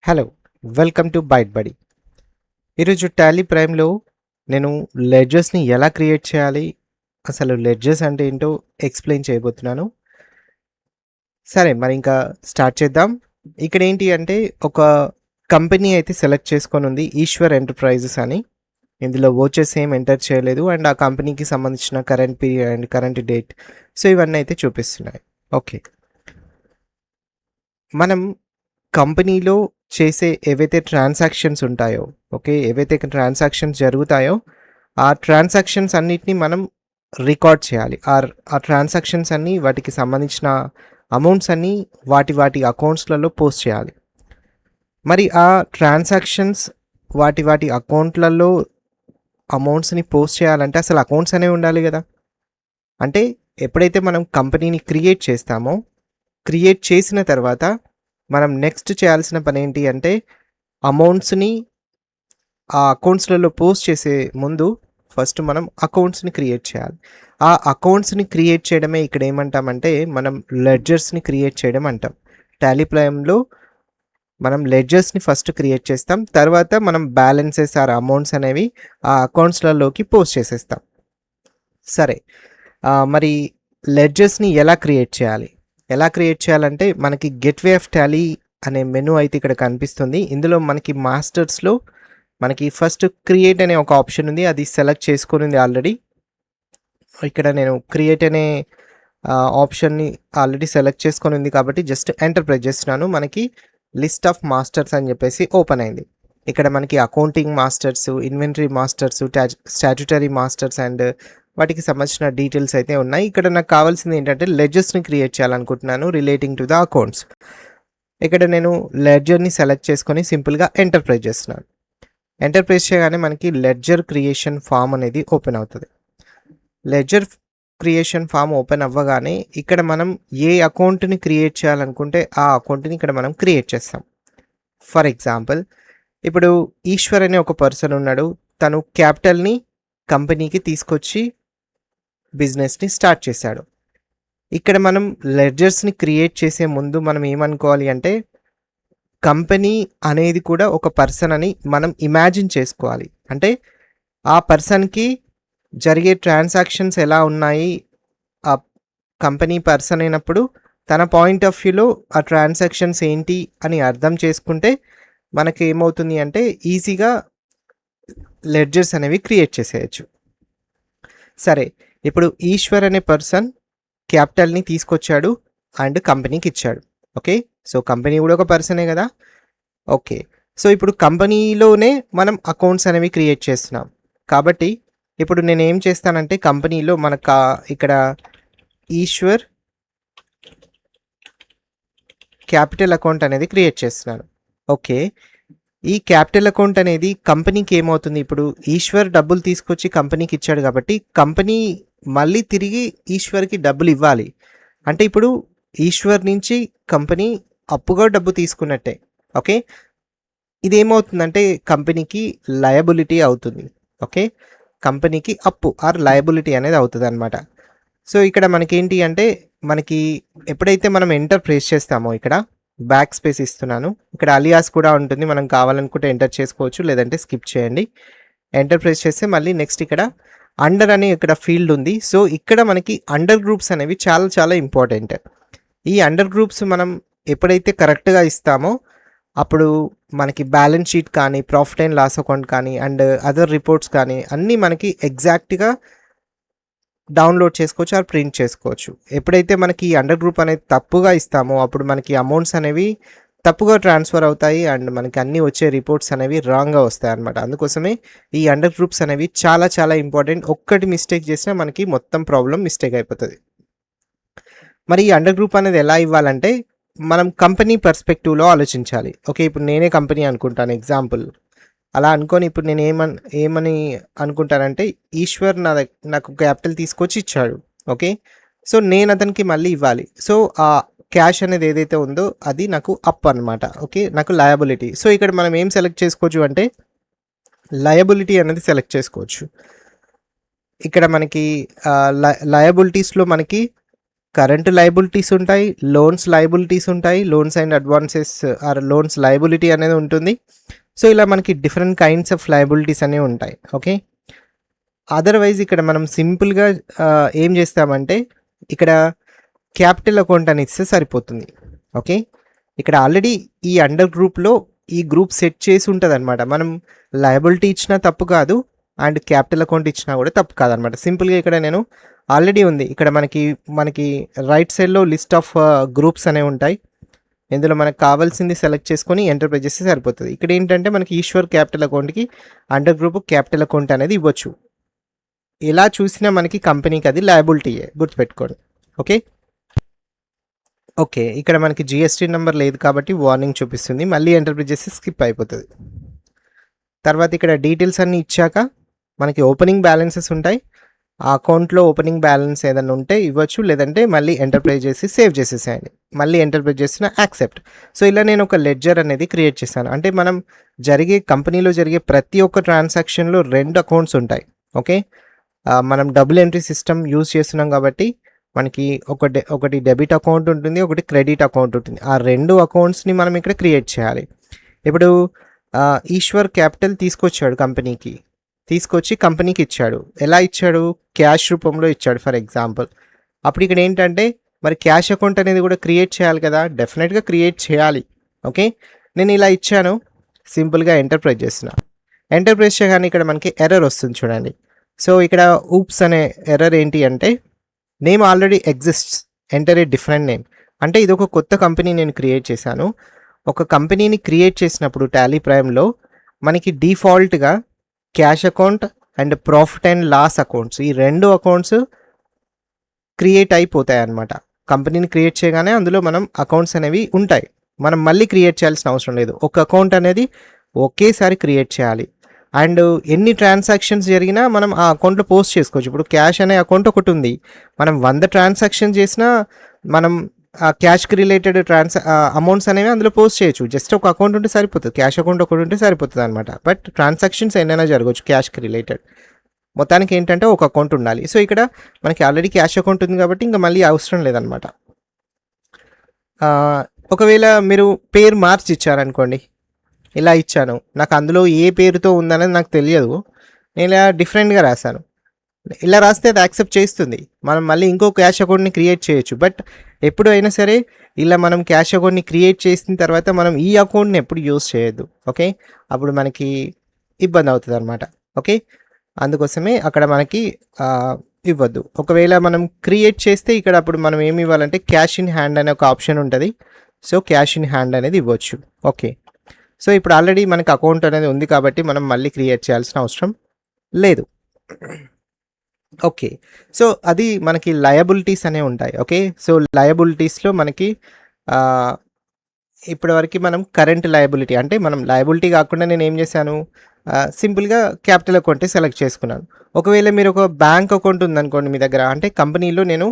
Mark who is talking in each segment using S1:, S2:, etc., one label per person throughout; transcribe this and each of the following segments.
S1: Hello, welcome to Byte Buddy. ఈరోజు Tally ప్రైమ్లో నేను లెడ్జర్స్ని ఎలా క్రియేట్ చేయాలి, అసలు లెడ్జర్స్ అంటే ఏంటో ఎక్స్ప్లెయిన్ చేయబోతున్నాను. సరే, మరి ఇంకా స్టార్ట్ చేద్దాం. ఇక్కడ ఏంటి అంటే ఒక కంపెనీ అయితే సెలెక్ట్ చేసుకొని ఉంది, ఈశ్వర్ ఎంటర్ప్రైజెస్ అని. ఇందులో వోచెస్ ఏం ఎంటర్ చేయలేదు అండ్ ఆ కంపెనీకి సంబంధించిన current period and current date, so ఇవన్నీ అయితే చూపిస్తున్నాయి. ఓకే, మనం కంపెనీలో చేసే ఏవైతే ట్రాన్సాక్షన్స్ ఉంటాయో, ఓకే, ఏవైతే ట్రాన్సాక్షన్స్ జరుగుతాయో ఆ ట్రాన్సాక్షన్స్ అన్నిటిని మనం రికార్డ్ చేయాలి. ఆ ట్రాన్సాక్షన్స్ అన్నీ, వాటికి సంబంధించిన అమౌంట్స్ అన్నీ వాటి అకౌంట్స్లలో పోస్ట్ చేయాలి. మరి ఆ ట్రాన్సాక్షన్స్ వాటి అకౌంట్లలో అమౌంట్స్ని పోస్ట్ చేయాలంటే అసలు అకౌంట్స్ అనేవి ఉండాలి కదా. అంటే ఎప్పుడైతే మనం కంపెనీని క్రియేట్ చేస్తామో, క్రియేట్ చేసిన తర్వాత మనం నెక్స్ట్ చేయాల్సిన పని ఏంటి అంటే అమౌంట్స్ని ఆ అకౌంట్స్లలో పోస్ట్ చేసే ముందు ఫస్ట్ మనం అకౌంట్స్ని క్రియేట్ చేయాలి. ఆ అకౌంట్స్ని క్రియేట్ చేయడమే ఇక్కడ ఏమంటామంటే మనం లెడ్జర్స్ని క్రియేట్ చేయడం అంటాం. టాలీ ప్రైమ్లో మనం లెడ్జర్స్ని ఫస్ట్ క్రియేట్ చేస్తాం, తర్వాత మనం బ్యాలెన్సెస్ ఆర్ అమౌంట్స్ అనేవి ఆ అకౌంట్స్లలోకి పోస్ట్ చేసేస్తాం. సరే, మరి లెడ్జర్స్ని ఎలా క్రియేట్ చేయాలంటే మనకి గెట్వే ఆఫ్ టాలీ అనే మెనూ అయితే ఇక్కడ కనిపిస్తుంది. ఇందులో మనకి మాస్టర్స్లో మనకి ఫస్ట్ క్రియేట్ అనే ఒక ఆప్షన్ ఉంది, అది సెలెక్ట్ చేసుకొని ఉంది ఆల్రెడీ. ఇక్కడ నేను క్రియేట్ అనే ఆప్షన్ని ఆల్రెడీ సెలెక్ట్ చేసుకొని ఉంది కాబట్టి జస్ట్ ఎంటర్ ప్రెస్ చేస్తున్నాను. మనకి లిస్ట్ ఆఫ్ మాస్టర్స్ అని చెప్పేసి ఓపెన్ అయింది. ఇక్కడ మనకి accounting masters, inventory masters, statutory masters and వాటికి సంబంధించిన డీటెయిల్స్ అయితే ఉన్నాయి. ఇక్కడ నాకు కావాల్సింది ఏంటంటే లెడ్జర్స్ని క్రియేట్ చేయాలనుకుంటున్నాను రిలేటింగ్ టు ద అకౌంట్స్. ఇక్కడ నేను లెడ్జర్ని సెలెక్ట్ చేసుకొని సింపుల్గా ఎంటర్ ప్రెస్ చేస్తున్నాను. ఎంటర్ ప్రెస్ చేయగానే మనకి లెడ్జర్ క్రియేషన్ ఫామ్ అనేది ఓపెన్ అవుతుంది. లెడ్జర్ క్రియేషన్ ఫామ్ ఓపెన్ అవ్వగానే ఇక్కడ మనం ఏ అకౌంట్ని క్రియేట్ చేయాలనుకుంటే ఆ అకౌంట్ని ఇక్కడ మనం క్రియేట్ చేస్తాం. ఫర్ ఎగ్జాంపుల్, ఇప్పుడు ఈశ్వర్ అనే ఒక పర్సన్ ఉన్నాడు, తను క్యాపిటల్ని కంపెనీకి తీసుకొచ్చి బిజినెస్ని స్టార్ట్ చేశాడు. ఇక్కడ మనం లెడ్జర్స్ని క్రియేట్ చేసే ముందు మనం ఏమనుకోవాలి అంటే కంపెనీ అనేది కూడా ఒక పర్సన్ అని మనం ఇమాజిన్ చేసుకోవాలి. అంటే ఆ పర్సన్కి జరిగే ట్రాన్సాక్షన్స్ ఎలా ఉన్నాయి, ఆ కంపెనీ పర్సన్ అయినప్పుడు తన పాయింట్ ఆఫ్ వ్యూలో ఆ ట్రాన్సాక్షన్స్ ఏంటి అని అర్థం చేసుకుంటే మనకి ఏమవుతుంది అంటే ఈజీగా లెడ్జర్స్ అనేవి క్రియేట్ చేసేయచ్చు. సరే, ఇప్పుడు ఈశ్వర్ అనే పర్సన్ క్యాపిటల్ని తీసుకొచ్చాడు అండ్ కంపెనీకి ఇచ్చాడు. ఓకే, సో కంపెనీ కూడా ఒక పర్సనే కదా. ఓకే, సో ఇప్పుడు కంపెనీలోనే మనం అకౌంట్స్ అనేవి క్రియేట్ చేస్తున్నాం కాబట్టి ఇప్పుడు నేను ఏం చేస్తానంటే కంపెనీలో మనకు ఇక్కడ ఈశ్వర్ క్యాపిటల్ అకౌంట్ అనేది క్రియేట్ చేస్తున్నాను. ఓకే, ఈ క్యాపిటల్ అకౌంట్ అనేది కంపెనీకి ఏమవుతుంది, ఇప్పుడు ఈశ్వర్ డబ్బులు తీసుకొచ్చి కంపెనీకి ఇచ్చాడు కాబట్టి కంపెనీ మళ్ళీ తిరిగి ఈశ్వర్కి డబ్బులు ఇవ్వాలి. అంటే ఇప్పుడు ఈశ్వర్ నుంచి కంపెనీ అప్పుగా డబ్బు తీసుకున్నట్టే. ఓకే, ఇదేమవుతుందంటే కంపెనీకి లయబిలిటీ అవుతుంది. ఓకే, కంపెనీకి అప్పు ఆర్ లయబిలిటీ అనేది అవుతుంది అనమాట. సో ఇక్కడ మనకేంటి అంటే మనకి ఎప్పుడైతే మనం ఎంటర్ ప్రెస్ చేస్తామో ఇక్కడ బ్యాక్ స్పేస్ ఇస్తున్నాను, ఇక్కడ అలియాస్ కూడా ఉంటుంది, మనం కావాలనుకుంటే ఎంటర్ చేసుకోవచ్చు, లేదంటే స్కిప్ చేయండి. ఎంటర్ ప్రెస్ చేస్తే మళ్ళీ నెక్స్ట్ ఇక్కడ అండర్ అనే ఇక్కడ ఫీల్డ్ ఉంది. సో ఇక్కడ మనకి అండర్ గ్రూప్స్ అనేవి చాలా చాలా ఇంపార్టెంట్. ఈ అండర్ గ్రూప్స్ మనం ఎప్పుడైతే కరెక్ట్గా ఇస్తామో అప్పుడు మనకి బ్యాలెన్స్ షీట్ కానీ, ప్రాఫిట్ అండ్ లాస్ అకౌంట్ కానీ అండ్ అదర్ రిపోర్ట్స్ కానీ అన్నీ మనకి ఎగ్జాక్ట్గా డౌన్లోడ్ చేసుకోవచ్చు ఆర్ ప్రింట్ చేసుకోవచ్చు. ఎప్పుడైతే మనకి ఈ అండర్ గ్రూప్ అనేది తప్పుగా ఇస్తామో అప్పుడు మనకి అమౌంట్స్ అనేవి తప్పుగా ట్రాన్స్ఫర్ అవుతాయి అండ్ మనకి అన్నీ వచ్చే రిపోర్ట్స్ అనేవి రాంగ్గా వస్తాయి అనమాట. అందుకోసమే ఈ అండర్ గ్రూప్స్ అనేవి చాలా చాలా ఇంపార్టెంట్. ఒక్కటి మిస్టేక్ చేసినా మనకి మొత్తం ప్రాబ్లం మిస్టేక్ అయిపోతుంది. మరి ఈ అండర్ గ్రూప్ అనేది ఎలా ఇవ్వాలంటే మనం కంపెనీ పర్స్పెక్టివ్లో ఆలోచించాలి. ఓకే, ఇప్పుడు నేనే కంపెనీ అనుకుంటాను ఎగ్జాంపుల్. అలా అనుకొని ఇప్పుడు నేను ఏమని అనుకుంటానంటే ఈశ్వర్ నాకు క్యాపిటల్ తీసుకొచ్చి ఇచ్చాడు. ఓకే, సో నేను అతనికి మళ్ళీ ఇవ్వాలి. సో ఆ క్యాష్ అనేది ఏదైతే ఉందో అది నాకు అప్ అనమాట. ఓకే, నాకు లయబిలిటీ. సో ఇక్కడ మనం ఏం సెలెక్ట్ చేసుకోవచ్చు అంటే లయబిలిటీ అనేది సెలెక్ట్ చేసుకోవచ్చు. ఇక్కడ మనకి లయబిలిటీస్లో మనకి కరెంట్ లయబిలిటీస్ ఉంటాయి, లోన్స్ లయబిలిటీస్ ఉంటాయి, loans and advances or loans liability అనేది ఉంటుంది. సో ఇలా మనకి డిఫరెంట్ కైండ్స్ ఆఫ్ లయబిలిటీస్ అనేవి ఉంటాయి. ఓకే, అదర్వైజ్ ఇక్కడ మనం సింపుల్గా ఏం చేస్తామంటే ఇక్కడ క్యాపిటల్ అకౌంట్ అని ఇస్తే సరిపోతుంది. ఓకే, ఇక్కడ ఆల్రెడీ ఈ అండర్ గ్రూప్లో ఈ గ్రూప్ సెట్ చేసి ఉంటుంది అనమాట. మనం లయబిలిటీ ఇచ్చినా తప్పు కాదు అండ్ క్యాపిటల్ అకౌంట్ ఇచ్చినా కూడా తప్పు కాదనమాట. సింపుల్గా ఇక్కడ నేను ఆల్రెడీ ఉంది, ఇక్కడ మనకి రైట్ సైడ్లో లిస్ట్ ఆఫ్ గ్రూప్స్ అనేవి ఉంటాయి. ఇందులో మనకు కావాల్సింది సెలెక్ట్ చేసుకొని ఎంటర్ చేస్తే సరిపోతుంది. ఇక్కడ ఏంటంటే మనకి ఈశ్వర్ క్యాపిటల్ అకౌంట్కి అండర్ గ్రూప్ క్యాపిటల్ అకౌంట్ అనేది ఇవ్వచ్చు. ఇలా చూసినా మనకి కంపెనీకి అది లయబిలిటీయే, గుర్తుపెట్టుకోండి. ఓకే ఓకే, ఇక్కడ మనకి జిఎస్టీ నెంబర్ లేదు కాబట్టి వార్నింగ్ చూపిస్తుంది, మళ్ళీ ఎంటర్ చేస్తే స్కిప్ అయిపోతుంది. తర్వాత ఇక్కడ డీటెయిల్స్ అన్నీ ఇచ్చాక మనకి ఓపెనింగ్ బ్యాలెన్సెస్ ఉంటాయి. ఆ అకౌంట్లో ఓపెనింగ్ బ్యాలెన్స్ ఏదైనా ఉంటే ఇవ్వచ్చు, లేదంటే మళ్ళీ ఎంటర్ప్రైజ్ చేసి సేవ్ చేసేసేయండి. మళ్ళీ ఎంటర్ప్రైజ్ చేసిన యాక్సెప్ట్. సో ఇలా నేను ఒక లెడ్జర్ అనేది క్రియేట్ చేశాను. అంటే మనం కంపెనీలో జరిగే ప్రతి ఒక్క ట్రాన్సాక్షన్లో 2 అకౌంట్స్ ఉంటాయి. ఓకే, మనం డబుల్ ఎంట్రీ సిస్టమ్ యూజ్ చేస్తున్నాం కాబట్టి మనకి ఒకటి డెబిట్ అకౌంట్ ఉంటుంది, ఒకటి క్రెడిట్ అకౌంట్ ఉంటుంది. ఆ 2 అకౌంట్స్ని మనం ఇక్కడ క్రియేట్ చేయాలి. ఇప్పుడు ఈశ్వర్ క్యాపిటల్ తీసుకొచ్చి కంపెనీకి ఇచ్చాడు. ఎలా ఇచ్చాడు? క్యాష్ రూపంలో ఇచ్చాడు ఫర్ ఎగ్జాంపుల్. అప్పుడు ఇక్కడ ఏంటంటే మరి క్యాష్ అకౌంట్ అనేది కూడా క్రియేట్ చేయాలి కదా, డెఫినెట్గా క్రియేట్ చేయాలి. ఓకే, నేను ఇలా ఇచ్చాను, సింపుల్గా ఎంటర్ప్రైజ్ చేస్తున్నా. ఎంటర్ప్రైజ్ చేయగానే ఇక్కడ మనకి ఎర్రర్ వస్తుంది చూడండి. సో ఇక్కడ ఊప్స్ అనే ఎర్రర్ ఏంటి అంటే name already exists, enter a different name. అంటే ఇది ఒక కొత్త కంపెనీ నేను క్రియేట్ చేశాను. ఒక కంపెనీని క్రియేట్ చేసినప్పుడు టాలీ ప్రైమ్లో మనకి డిఫాల్ట్గా cash account and profit and loss accounts, ఈ 2 అకౌంట్స్ క్రియేట్ అయిపోతాయి అన్నమాట. కంపెనీని క్రియేట్ చేయగానే అందులో మనం అకౌంట్స్ అనేవి ఉంటాయి. మనం మళ్ళీ క్రియేట్ చేయాల్సిన అవసరం లేదు. ఒక అకౌంట్ అనేది ఒకేసారి క్రియేట్ చేయాలి. అండ్ ఎన్ని ట్రాన్సాక్షన్స్ జరిగినా మనం ఆ అకౌంట్లో పోస్ట్ చేసుకోవచ్చు. ఇప్పుడు క్యాష్ అనే అకౌంట్ ఒకటి ఉంది, మనం 100 ట్రాన్సాక్షన్ చేసినా మనం ఆ క్యాష్కి రిలేటెడ్ అమౌంట్స్ అనేవి అందులో పోస్ట్ చేయొచ్చు. జస్ట్ ఒక అకౌంట్ ఉంటే సరిపోతుంది, క్యాష్ అకౌంట్ ఒకటి ఉంటే సరిపోతుంది అనమాట. బట్ ట్రాన్సాక్షన్స్ ఎన్నైనా జరగవచ్చు క్యాష్కి రిలేటెడ్. మొత్తానికి ఏంటంటే ఒక అకౌంట్ ఉండాలి. సో ఇక్కడ మనకి ఆల్రెడీ క్యాష్ అకౌంట్ ఉంది కాబట్టి ఇంకా మళ్ళీ అవసరం లేదనమాట. ఒకవేళ మీరు పేరు మార్చి ఇచ్చారనుకోండి, ఇలా ఇచ్చాను, నాకు అందులో ఏ పేరుతో ఉందనేది నాకు తెలియదు, నేను ఇలా డిఫరెంట్గా రాశాను. ఇలా రాస్తే అది యాక్సెప్ట్ చేస్తుంది, మనం మళ్ళీ ఇంకో క్యాష్ అకౌంట్ని క్రియేట్ చేయొచ్చు. బట్ ఎప్పుడు అయినా సరే ఇలా మనం క్యాష్ అకౌంట్ని క్రియేట్ చేసిన తర్వాత మనం ఈ అకౌంట్ని ఎప్పుడు యూజ్ చేయొద్దు. ఓకే, అప్పుడు మనకి ఇబ్బంది అవుతుంది అనమాట. ఓకే, అందుకోసమే అక్కడ మనకి ఇవ్వద్దు. ఒకవేళ మనం క్రియేట్ చేస్తే ఇక్కడ అప్పుడు మనం ఏమి ఇవ్వాలంటే క్యాష్ ఇన్ హ్యాండ్ అనే ఒక ఆప్షన్ ఉంటుంది. సో క్యాష్ ఇన్ హ్యాండ్ అనేది ఇవ్వచ్చు. ఓకే, సో ఇప్పుడు ఆల్రెడీ మనకి అకౌంట్ అనేది ఉంది కాబట్టి మనం మళ్ళీ క్రియేట్ చేయాల్సిన అవసరం లేదు. ఓకే, సో అది మనకి లయబిలిటీస్ అనేవి ఉంటాయి. ఓకే, సో లయబిలిటీస్లో మనకి ఇప్పటివరకు మనం కరెంట్ లయబిలిటీ, అంటే మనం లయబిలిటీ కాకుండా నేను ఏం చేశాను, సింపుల్గా క్యాపిటల్ అకౌంటే సెలెక్ట్ చేసుకున్నాను. ఒకవేళ మీరు ఒక బ్యాంక్ అకౌంట్ ఉందనుకోండి మీ దగ్గర, అంటే కంపెనీలో నేను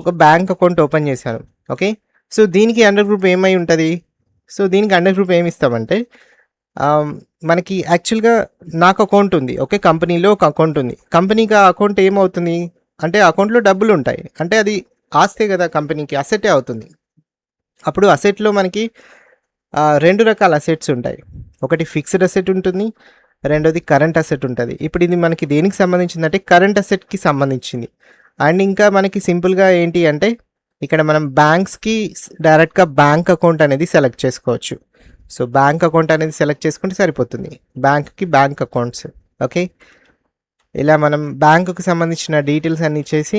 S1: ఒక బ్యాంక్ అకౌంట్ ఓపెన్ చేశాను. ఓకే, సో దీనికి అండర్ గ్రూప్ ఏమై ఉంటుంది? సో దీనికి అండర్ గ్రూప్ ఏమి ఇస్తామంటే మనకి యాక్చువల్గా నాకు అకౌంట్ ఉంది. ఓకే, కంపెనీలో ఒక అకౌంట్ ఉంది. కంపెనీకి ఆ అకౌంట్ ఏమవుతుంది అంటే అకౌంట్లో డబ్బులు ఉంటాయి, అంటే అది ఆస్తే కదా, కంపెనీకి అసెటే అవుతుంది. అప్పుడు అసెట్లో మనకి 2 రకాల అసెట్స్ ఉంటాయి. ఒకటి ఫిక్స్డ్ అసెట్ ఉంటుంది, రెండోది కరెంట్ అసెట్ ఉంటుంది. ఇప్పుడు ఇది మనకి దేనికి సంబంధించిందంటే కరెంట్ అసెట్కి సంబంధించింది. అండ్ ఇంకా మనకి సింపుల్గా ఏంటి అంటే ఇక్కడ మనం బ్యాంక్స్కి డైరెక్ట్గా బ్యాంక్ అకౌంట్ అనేది సెలెక్ట్ చేసుకోవచ్చు. సో బ్యాంక్ అకౌంట్ అనేది సెలెక్ట్ చేసుకుంటే సరిపోతుంది, బ్యాంక్కి బ్యాంక్ అకౌంట్స్. ఓకే, ఇలా మనం బ్యాంకుకి సంబంధించిన డీటెయిల్స్ అన్ని ఇచ్చేసి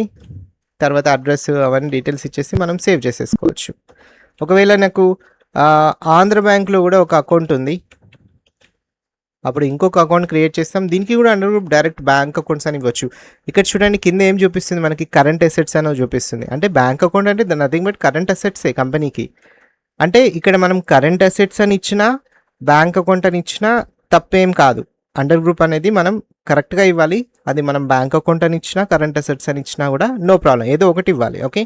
S1: తర్వాత అడ్రస్ అవన్నీ డీటెయిల్స్ ఇచ్చేసి మనం సేవ్ చేసేసుకోవచ్చు. ఒకవేళ నాకు ఆంధ్ర బ్యాంక్లో కూడా ఒక అకౌంట్ ఉంది, అప్పుడు ఇంకొక అకౌంట్ క్రియేట్ చేస్తాం, దీనికి కూడా under group direct bank accounts అని ఇవ్వచ్చు. ఇక్కడ చూడండి కింద ఏం చూపిస్తుంది మనకి, కరెంట్ అసెట్స్ అనేవి చూపిస్తుంది. అంటే బ్యాంక్ అకౌంట్ అంటే నథింగ్ బట్ కరెంట్ అసెట్సే కంపెనీకి. అంటే ఇక్కడ మనం కరెంట్ అసెట్స్ అని ఇచ్చినా బ్యాంక్ అకౌంట్ అని ఇచ్చినా తప్పేం కాదు. అండర్ గ్రూప్ అనేది మనం కరెక్ట్గా ఇవ్వాలి. అది మనం బ్యాంక్ అకౌంట్ అని ఇచ్చినా కరెంట్ అసెట్స్ అని ఇచ్చినా కూడా నో ప్రాబ్లం, ఏదో ఒకటి ఇవ్వాలి. ఓకే,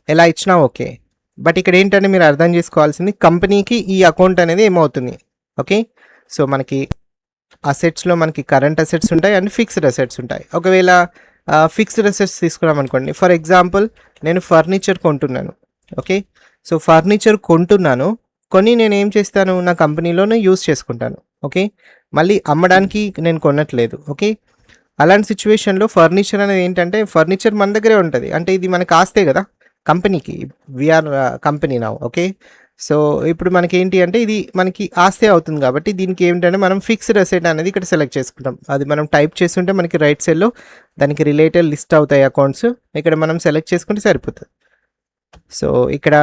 S1: ఎలా ఇచ్చినా ఓకే. బట్ ఇక్కడ ఏంటంటే మీరు అర్థం చేసుకోవాల్సింది, కంపెనీకి ఈ అకౌంట్ అనేది ఏమవుతుంది. ఓకే, సో మనకి అసెట్స్లో మనకి కరెంట్ అసెట్స్ ఉంటాయి అండ్ ఫిక్స్డ్ అసెట్స్ ఉంటాయి. ఒకవేళ ఫిక్స్డ్ అసెట్స్ తీసుకున్నాం అనుకోండి. ఫర్ ఎగ్జాంపుల్ నేను ఫర్నిచర్ కొంటున్నాను. ఓకే. సో ఫర్నిచర్ కొంటున్నాను. కొని నేను ఏం చేస్తాను, నా కంపెనీలోనే యూజ్ చేసుకుంటాను. ఓకే. మళ్ళీ అమ్మడానికి నేను కొనట్లేదు. ఓకే. అలాంటి సిచ్యువేషన్లో ఫర్నిచర్ అనేది ఏంటంటే, ఫర్నిచర్ మన దగ్గరే ఉంటుంది. అంటే ఇది మనకు ఆస్తే కదా కంపెనీకి. We are company now. Okay. So ఇప్పుడు మనకి ఏంటి అంటే ఇది మనకి ఆస్తే అవుతుంది కాబట్టి దీనికి ఏంటంటే మనం ఫిక్స్డ్ అసెట్ అనేది ఇక్కడ సెలెక్ట్ చేసుకుంటాం. అది మనం టైప్ చేస్తుంటే మనకి రైట్ సైడ్లో దానికి రిలేటెడ్ లిస్ట్ అవుతాయి అకౌంట్స్. ఇక్కడ మనం సెలెక్ట్ చేసుకుంటే సరిపోతుంది. సో ఇక్కడ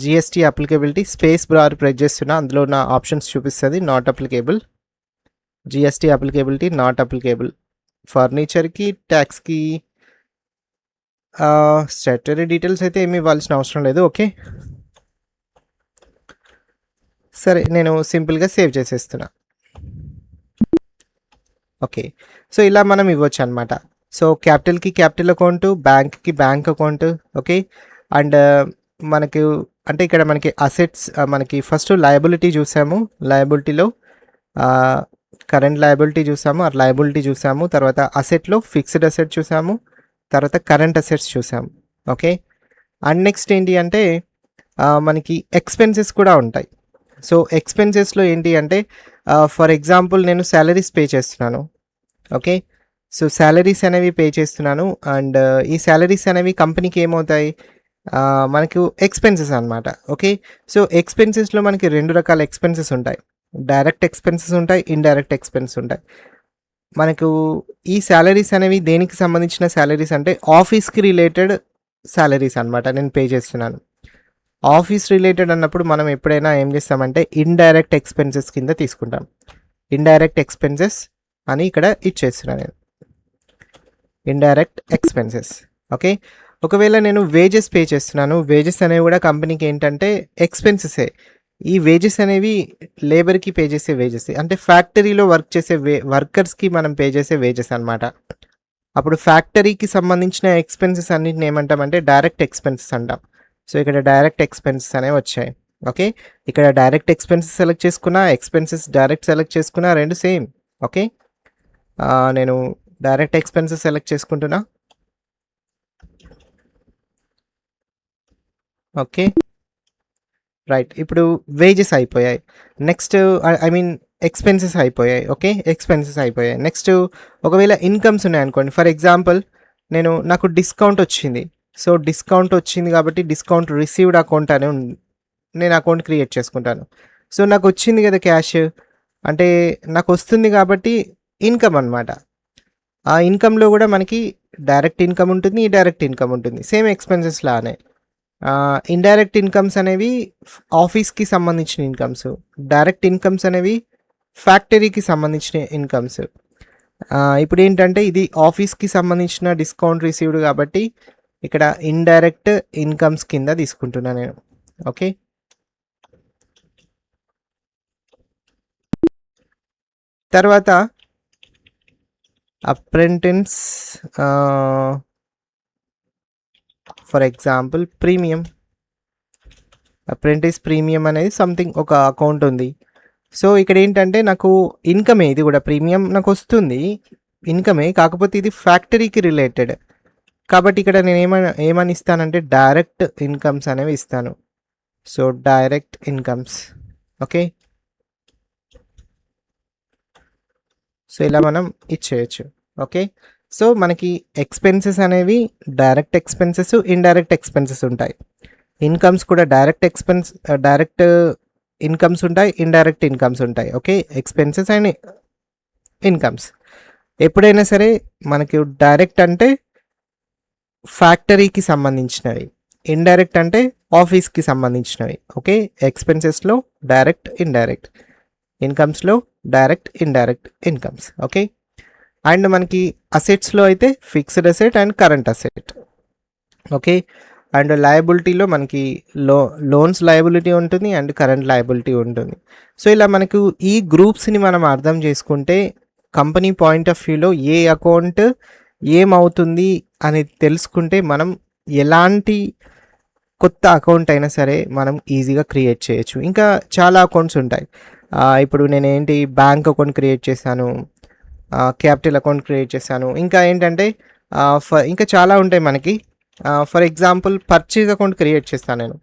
S1: GST applicability space bar press చేస్తున్నా, అందులో నా ఆప్షన్స్ చూపిస్తుంది. Not applicable, GST applicability not applicable, ఫర్నిచర్కి ట్యాక్స్కి స్టాట్యూటరీ డీటెయిల్స్ అయితే ఏమి ఇవ్వాల్సిన అవసరం లేదు. ఓకే. సరే నేను సింపుల్గా సేవ్ చేసేస్తున్నా. ఓకే. సో ఇలా మనం ఇవ్వచ్చు అనమాట. సో క్యాపిటల్కి క్యాపిటల్ అకౌంట్, బ్యాంక్కి బ్యాంక్ అకౌంట్. ఓకే. అండ్ మనకు అంటే ఇక్కడ మనకి అసెట్స్, మనకి ఫస్ట్ లయబిలిటీ చూసాము, లయబిలిటీలో కరెంట్ లయబిలిటీ చూసాము, ఆ లయబిలిటీ చూసాము, తర్వాత అసెట్లో ఫిక్స్డ్ అసెట్ చూసాము, తర్వాత కరెంట్ అసెట్స్ చూసాము. ఓకే. అండ్ నెక్స్ట్ ఏంటి అంటే మనకి ఎక్స్పెన్సెస్ కూడా ఉంటాయి. సో ఎక్స్పెన్సెస్లో ఏంటి అంటే ఫర్ ఎగ్జాంపుల్ నేను శాలరీస్ పే చేస్తున్నాను. ఓకే. సో శాలరీస్ అనేవి పే చేస్తున్నాను. అండ్ ఈ శాలరీస్ అనేవి కంపెనీకి ఏమవుతాయి, మనకు ఎక్స్పెన్సెస్ అనమాట. ఓకే. సో ఎక్స్పెన్సెస్లో మనకి 2 రకాల ఎక్స్పెన్సెస్ ఉంటాయి. డైరెక్ట్ ఎక్స్పెన్సెస్ ఉంటాయి, ఇండైరెక్ట్ ఎక్స్పెన్సెస్ ఉంటాయి. మనకు ఈ శాలరీస్ అనేవి దేనికి సంబంధించిన శాలరీస్ అంటే ఆఫీస్కి రిలేటెడ్ శాలరీస్ అనమాట నేను పే చేస్తున్నాను. ఆఫీస్ రిలేటెడ్ అన్నప్పుడు మనం ఎప్పుడైనా ఏం చేస్తామంటే ఇండైరెక్ట్ ఎక్స్పెన్సెస్ కింద తీసుకుంటాం. ఇండైరెక్ట్ ఎక్స్పెన్సెస్ అని ఇక్కడ ఇచ్చేస్తున్నాను నేను, ఇండైరెక్ట్ ఎక్స్పెన్సెస్. ఓకే. ఒకవేళ నేను వేజెస్ పే చేస్తున్నాను, వేజెస్ అనేవి కూడా కంపెనీకి ఏంటంటే ఎక్స్పెన్సెసే. ఈ వేజెస్ అనేవి లేబర్కి పే చేసే వేజెస్, అంటే ఫ్యాక్టరీలో వర్క్ చేసే వర్కర్స్కి మనం పే చేసే వేజెస్ అనమాట. అప్పుడు ఫ్యాక్టరీకి సంబంధించిన ఎక్స్పెన్సెస్ అన్నిటిని ఏమంటామంటే డైరెక్ట్ ఎక్స్పెన్సెస్ అంటాం. సో ఇక్కడ డైరెక్ట్ ఎక్స్పెన్సెస్ అనేవి వచ్చాయి. ఓకే. ఇక్కడ డైరెక్ట్ ఎక్స్పెన్సెస్ సెలెక్ట్ చేసుకున్నా, ఎక్స్పెన్సెస్ డైరెక్ట్ సెలెక్ట్ చేసుకున్నా, రెండు సేమ్. ఓకే. నేను డైరెక్ట్ ఎక్స్పెన్సెస్ సెలెక్ట్ చేసుకుంటున్నా. ఓకే. రైట్. ఇప్పుడు వేజెస్ అయిపోయాయి. నెక్స్ట్ ఐ మీన్ ఎక్స్పెన్సెస్ అయిపోయాయి. ఓకే. ఎక్స్పెన్సెస్ అయిపోయాయి. నెక్స్ట్ ఒకవేళ ఇన్కమ్స్ ఉన్నాయనుకోండి. ఫర్ ఎగ్జాంపుల్ నాకు డిస్కౌంట్ వచ్చింది. సో డిస్కౌంట్ వచ్చింది కాబట్టి డిస్కౌంట్ రిసీవ్డ్ అకౌంట్ అని నేను అకౌంట్ క్రియేట్ చేసుకుంటాను. సో నాకు వచ్చింది కదా క్యాష్, అంటే నాకు వస్తుంది కాబట్టి ఇన్కమ్ అనమాట. ఆ ఇన్కంలో కూడా మనకి డైరెక్ట్ ఇన్కమ్ ఉంటుంది, ఇండైరెక్ట్ ఇన్కమ్ ఉంటుంది, సేమ్ ఎక్స్పెన్సెస్ లానే. ఇండైరెక్ట్ ఇన్కమ్స్ అనేవి ఆఫీస్కి సంబంధించిన ఇన్కమ్స్, డైరెక్ట్ ఇన్కమ్స్ అనేవి ఫ్యాక్టరీకి సంబంధించిన ఇన్కమ్స్. ఇప్పుడు ఏంటంటే ఇది ఆఫీస్కి సంబంధించిన డిస్కౌంట్ రిసీవ్డ్ కాబట్టి ఇక్కడ ఇండైరెక్ట్ ఇన్కమ్స్ కింద తీసుకుంటున్నా నేను. ఓకే. తర్వాత apprentice, for example premium, apprentice premium అనేది సంథింగ్ ఒక అకౌంట్ ఉంది. సో ఇక్కడ ఏంటంటే నాకు ఇన్కమే, ఇది కూడా ప్రీమియం నాకు వస్తుంది ఇన్కమే, కాకపోతే ఇది ఫ్యాక్టరీకి రిలేటెడ్ కాబట్టి ఇక్కడ నేను ఏమని ఇస్తానంటే డైరెక్ట్ ఇన్కమ్స్ అనేవి ఇస్తాను. So direct incomes. Okay. So ఇలా మనం ఇచ్చేయచ్చు. ఓకే. సో మనకి ఎక్స్పెన్సెస్ అనేవి డైరెక్ట్ ఎక్స్పెన్సెస్, ఇండైరెక్ట్ ఎక్స్పెన్సెస్ ఉంటాయి. ఇన్కమ్స్ కూడా డైరెక్ట్ ఇన్కమ్స్ ఉంటాయి, ఇండైరెక్ట్ ఇన్కమ్స్ ఉంటాయి. ఓకే. ఎక్స్పెన్సెస్ అండ్ ఇన్కమ్స్ ఎప్పుడైనా సరే మనకి డైరెక్ట్ అంటే ఫ్యాక్టరీకి సంబంధించినవి, ఇండైరెక్ట్ అంటే ఆఫీస్కి సంబంధించినవి. ఓకే. ఎక్స్పెన్సెస్లో డైరెక్ట్, ఇండైరెక్ట్, ఇన్కమ్స్లో direct, indirect incomes. Okay. And మనకి అసెట్స్లో అయితే fixed asset and current asset. Okay. And లయబిలిటీలో మనకి లోన్స్ లయబిలిటీ ఉంటుంది అండ్ కరెంట్ లయబిలిటీ ఉంటుంది. సో ఇలా మనకు ఈ గ్రూప్స్ని మనం అర్థం చేసుకుంటే కంపెనీ పాయింట్ ఆఫ్ వ్యూలో ఏ అకౌంట్ ఏమవుతుంది అని తెలుసుకుంటే మనం ఎలాంటి కొత్త అకౌంట్ అయినా సరే మనం ఈజీగా క్రియేట్ చేయొచ్చు. ఇంకా చాలా అకౌంట్స్ ఉంటాయి. ఇప్పుడు నేనేంటి బ్యాంక్ అకౌంట్ క్రియేట్ చేశాను, క్యాపిటల్ అకౌంట్ క్రియేట్ చేశాను. ఇంకా ఏంటంటే ఇంకా చాలా ఉంటాయి మనకి. For example purchase account create చేస్తాను నేను.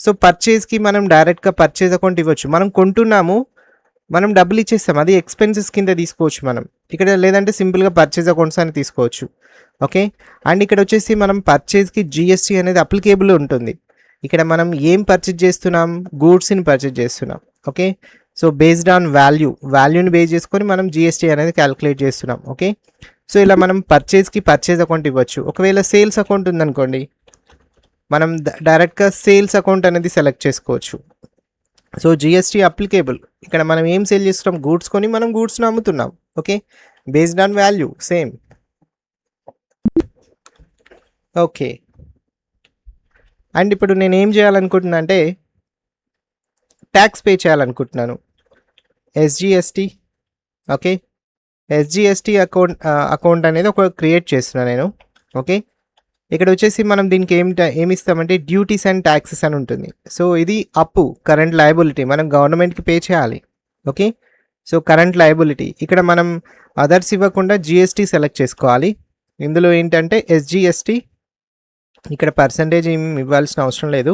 S1: సో పర్చేజ్కి మనం డైరెక్ట్గా పర్చేజ్ అకౌంట్ ఇవ్వచ్చు. మనం కొంటున్నాము, మనం డబ్బులు ఇచ్చేస్తాం, అది ఎక్స్పెన్సెస్ కింద తీసుకోవచ్చు మనం ఇక్కడ. లేదంటే సింపుల్గా పర్చేజ్ అకౌంట్స్ అని తీసుకోవచ్చు. ఓకే, అండ్ ఇక్కడ వచ్చేసి మనం పర్చేజ్కి జిఎస్టీ అనేది అప్లికేబుల్ ఉంటుంది. ఇక్కడ మనం ఏం పర్చేజ్ చేస్తున్నాం, గూడ్స్ని పర్చేజ్ చేస్తున్నాం. ఓకే, సో బేస్డ్ ఆన్ వాల్యూని బేస్ చేసుకొని మనం జిఎస్టీ అనేది క్యాలిక్యులేట్ చేస్తున్నాం. ఓకే, సో ఇలా మనం పర్చేజ్కి పర్చేజ్ అకౌంట్ ఇవ్వచ్చు. ఒకవేళ సేల్స్ అకౌంట్ ఉందనుకోండి, మనం డైరెక్ట్గా సేల్స్ అకౌంట్ అనేది సెలెక్ట్ చేసుకోవచ్చు. So GST applicable. ఇక్కడ మనం ఏం సేల్ చేస్తున్నాం, గూడ్స్ కొని మనం గూడ్స్ని అమ్ముతున్నాం. Okay, based on value same. Okay, and ఇప్పుడు నేను ఏం చేయాలనుకుంటున్నా అంటే ట్యాక్స్ పే చేయాలనుకుంటున్నాను, ఎస్జిఎస్టీ. ఓకే, ఎస్జిఎస్టీ అకౌంట్ అనేది ఒక క్రియేట్ చేస్తున్నాను నేను. ఓకే, ఇక్కడ వచ్చేసి మనం దీనికి ఏమి ఇస్తామంటే డ్యూటీస్ అండ్ ట్యాక్సెస్ అని ఉంటుంది. సో ఇది అప్పు, కరెంట్ లయబిలిటీ, మనం గవర్నమెంట్కి పే చేయాలి. Okay, so current liability. ఇక్కడ మనం అదర్స్ ఇవ్వకుండా జిఎస్టీ సెలెక్ట్ చేసుకోవాలి. ఇందులో ఏంటంటే ఎస్జిఎస్టీ, ఇక్కడ పర్సంటేజ్ ఏమి ఇవ్వాల్సిన అవసరం లేదు,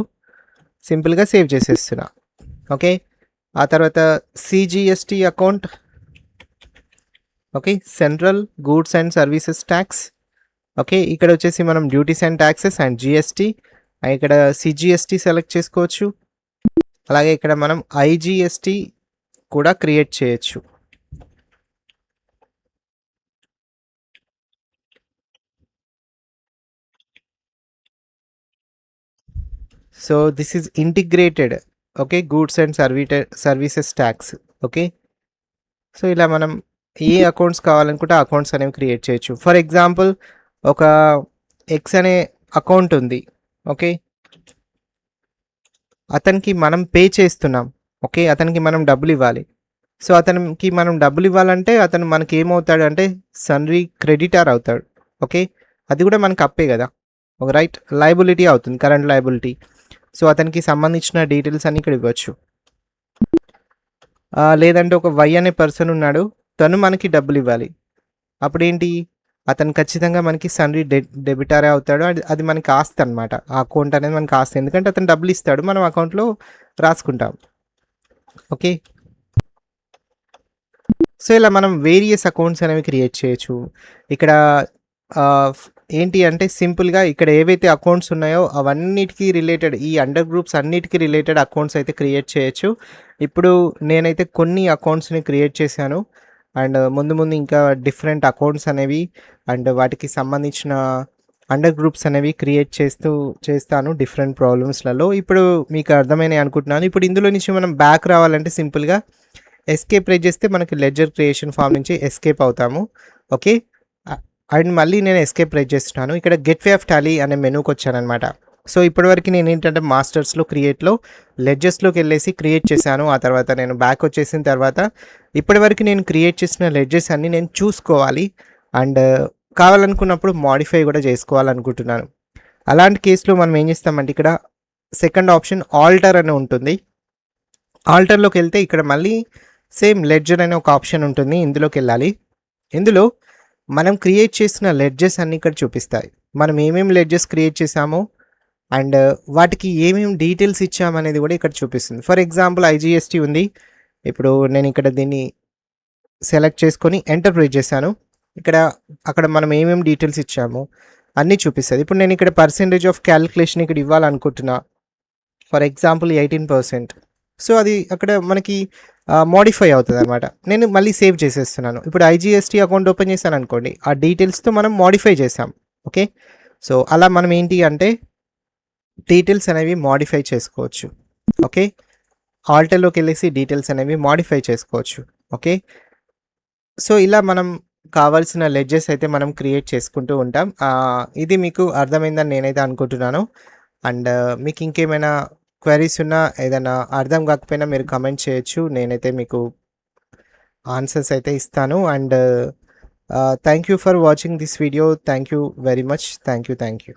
S1: సింపుల్గా సేవ్ చేసేస్తున్నా. ఓకే, ఆ తర్వాత CGST account. Okay, central goods and services tax. Okay, ఇక్కడ వచ్చేసి మనం duties and taxes and GST, ఇక్కడ సిజిఎస్టీ సెలెక్ట్ చేసుకోవచ్చు. అలాగే ఇక్కడ మనం ఐజిఎస్టీ కూడా క్రియేట్ చేయొచ్చు. So this is integrated. Okay, goods and services tax. Okay, so ఇలా మనం ఏ అకౌంట్స్ కావాలనుకుంటే ఆ అకౌంట్స్ అనేవి క్రియేట్ చేయొచ్చు. ఫర్ ఎగ్జాంపుల్ ఒక ఎక్స్ అనే అకౌంట్ ఉంది. ఓకే, అతనికి మనం పే చేస్తున్నాం. ఓకే, అతనికి మనం డబ్బులు ఇవ్వాలి. సో అతనికి మనం డబ్బులు ఇవ్వాలంటే అతను మనకి ఏమవుతాడు అంటే సన్రీ క్రెడిటార్ అవుతాడు. ఓకే, అది కూడా మనకు అప్పే కదా, ఒక రైట్ లయబిలిటీ అవుతుంది, కరెంట్ లయబిలిటీ. సో అతనికి సంబంధించిన డీటెయిల్స్ అన్ని ఇక్కడ ఇవ్వచ్చు. లేదంటే ఒక వై అనే పర్సన్ ఉన్నాడు, తను మనకి డబ్బులు ఇవ్వాలి. అప్పుడు ఏంటి, అతను ఖచ్చితంగా మనకి సన్రీ డెబిటారే అవుతాడు. అది మనకి ఆస్తి అనమాట. ఆ అకౌంట్ అనేది మనకి ఆస్తి, ఎందుకంటే అతను డబ్బులు ఇస్తాడు, మనం అకౌంట్లో రాసుకుంటాం. ఓకే, సో ఇలా మనం వేరియస్ అకౌంట్స్ అనేవి క్రియేట్ చేయొచ్చు. ఇక్కడ ఏంటి అంటే సింపుల్గా ఇక్కడ ఏవైతే అకౌంట్స్ ఉన్నాయో అవన్నిటికీ రిలేటెడ్, ఈ అండర్ గ్రూప్స్ అన్నిటికీ రిలేటెడ్ అకౌంట్స్ అయితే క్రియేట్ చేయొచ్చు. ఇప్పుడు నేనైతే కొన్ని అకౌంట్స్ని క్రియేట్ చేశాను, అండ్ ముందు ఇంకా డిఫరెంట్ అకౌంట్స్ అనేవి అండ్ వాటికి సంబంధించిన అండర్ గ్రూప్స్ అనేవి క్రియేట్ చేస్తాను డిఫరెంట్ ప్రాబ్లమ్స్లలో. ఇప్పుడు మీకు అర్థమైనాయి అనుకుంటున్నాను. ఇప్పుడు ఇందులో నుంచి మనం బ్యాక్ రావాలంటే సింపుల్గా ఎస్కేప్ ప్రెస్ చేస్తే మనకి లెడ్జర్ క్రియేషన్ ఫామ్ నుంచి ఎస్కేప్ అవుతాము. ఓకే, అండ్ మళ్ళీ నేను ఎస్కేప్ ప్రెస్ చేస్తున్నాను. ఇక్కడ గెట్ వే ఆఫ్ టాలీ అనే మెనూకి వచ్చానమాట. సో ఇప్పటివరకు నేను ఏంటంటే మాస్టర్స్లో క్రియేట్లో లెడ్జెస్లోకి వెళ్ళేసి క్రియేట్ చేశాను. ఆ తర్వాత నేను బ్యాక్ వచ్చేసిన తర్వాత ఇప్పటివరకు నేను క్రియేట్ చేసిన లెడ్జెస్ అన్నీ నేను చూసుకోవాలి, అండ్ కావాలనుకున్నప్పుడు మాడిఫై కూడా చేసుకోవాలనుకుంటున్నాను. అలాంటి కేసులో మనం ఏం చేస్తామంటే ఇక్కడ సెకండ్ ఆప్షన్ ఆల్టర్ అని ఉంటుంది. ఆల్టర్లోకి వెళ్తే ఇక్కడ మళ్ళీ సేమ్ లెడ్జర్ అనే ఒక ఆప్షన్ ఉంటుంది, ఇందులోకి వెళ్ళాలి. ఇందులో మనం క్రియేట్ చేసిన లెడ్జెస్ అన్నీ ఇక్కడ చూపిస్తాయి. మనం ఏమేమి లెడ్జెస్ క్రియేట్ చేసామో అండ్ వాటికి ఏమేమి డీటెయిల్స్ ఇచ్చామనేది కూడా ఇక్కడ చూపిస్తుంది. ఫర్ ఎగ్జాంపుల్ ఐజిఎస్టీ ఉంది. ఇప్పుడు నేను ఇక్కడ దీన్ని సెలెక్ట్ చేసుకొని ఎంటర్ ప్రెస్ చేశాను. అక్కడ మనం ఏమేమి డీటెయిల్స్ ఇచ్చామో అన్నీ చూపిస్తుంది. ఇప్పుడు నేను ఇక్కడ పర్సెంటేజ్ ఆఫ్ క్యాలిక్యులేషన్ ఇక్కడ ఇవ్వాలనుకుంటున్నా, ఫర్ ఎగ్జాంపుల్ 18%. సో అది అక్కడ మనకి మోడిఫై అవుతుంది అనమాట. నేను మళ్ళీ సేవ్ చేసేస్తున్నాను. ఇప్పుడు ఐజిఎస్టీ అకౌంట్ ఓపెన్ చేశాను అనుకోండి, ఆ డీటెయిల్స్తో మనం మోడిఫై చేసాం. ఓకే, సో అలా మనం ఏంటి అంటే డీటెయిల్స్ అనేవి మోడిఫై చేసుకోవచ్చు. ఓకే, ఆల్టర్లోకి వెళ్ళేసి డీటెయిల్స్ అనేవి మోడిఫై చేసుకోవచ్చు. ఓకే, సో ఇలా మనం కావాల్సిన లెడ్జెస్ అయితే మనం క్రియేట్ చేసుకుంటూ ఉంటాం. ఇది మీకు అర్థమైందని నేనైతే అనుకుంటున్నాను. అండ్ మీకు ఇంకేమైనా క్వెరీస్ ఉన్నా, ఏదైనా అర్థం కాకపోయినా మీరు కమెంట్ చేయొచ్చు, నేనైతే మీకు ఆన్సర్స్ అయితే ఇస్తాను. And thank you for watching this video. Thank you very much. Thank you.